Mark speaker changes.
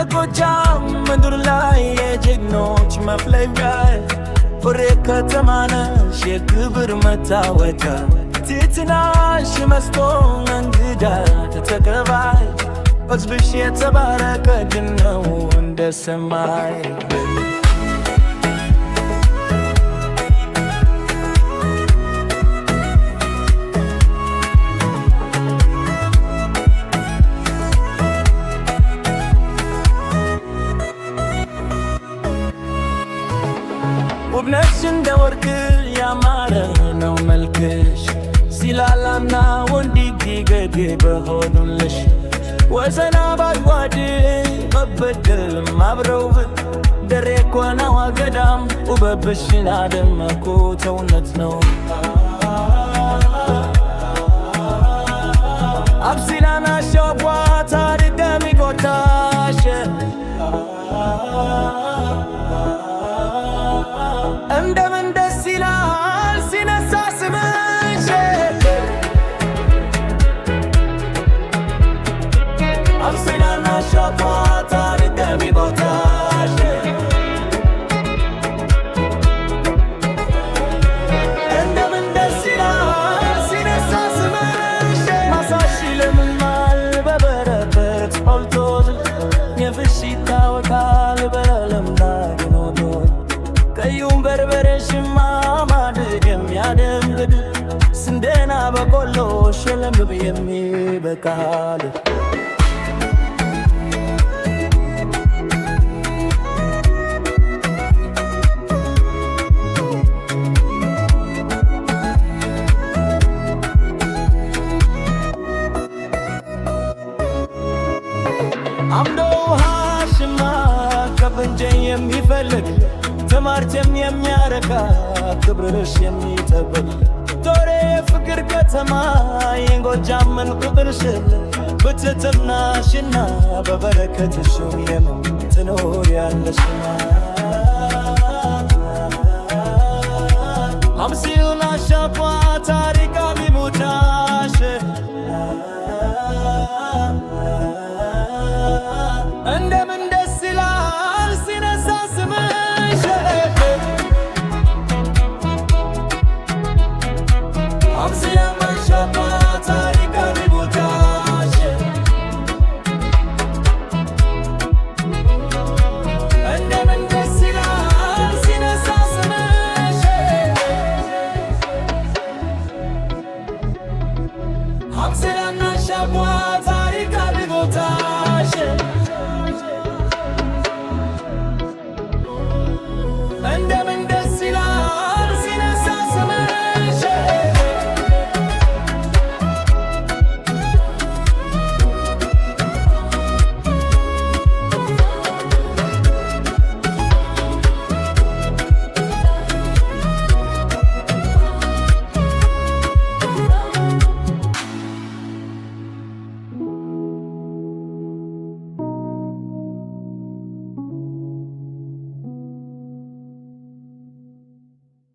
Speaker 1: የጎጃም ምድር ላይ የጀግኖች መፍለቂያ ፍሬ ከተማ ነሽ የክብር መታወቂያ ትትናሽ መስቶ እንግዳ ተቀባይ ሕዝብሽ የተባረከ ግን ነው እንደ ሰማይ ውብነሽ እንደ ወርቅ ያማረ ነው መልክሽ ሲላላና ወንዲግገግ በሆኑልሽ ወሰና ባጓድ መበደልም አብረው ደሬ ኮናዋ ገዳም ውበብሽን አደመኩት እውነት ነው አብሲላና ሸቧ ታሪክ ሚጎታሽ እንደምን ደስ ይላል ሲነሳ ስምሽ አብሲላና ሸቧ ታሪክ ሚጎታሽ እንደምን ደስ ይላል ሲነሳ ስምሽ ማሳሽ ለምልማል በበረበት ሞልቶት የፍሽ ይታወቃል በለምዳ ቀዩም በርበሬሽማ ማድግ የሚያደምግድ ስንዴና በቆሎ ሸለምብ የሚበቃል አምዶ ውሃሽማ ከፍንጄ የሚፈልግ ትማርቴም የሚያረካ ክብርሽ የሚጠብቅ ቶሬ ፍቅር ከተማ የጎጃም ቁጥርሽ በትህትናሽና በበረከትሽ የምትኖር ያለሽና አምሲውና ሻፏ ታሪካዊ ሙታሽ እንደምን ደስ ይላል ሲነሳ ስምሽ I'm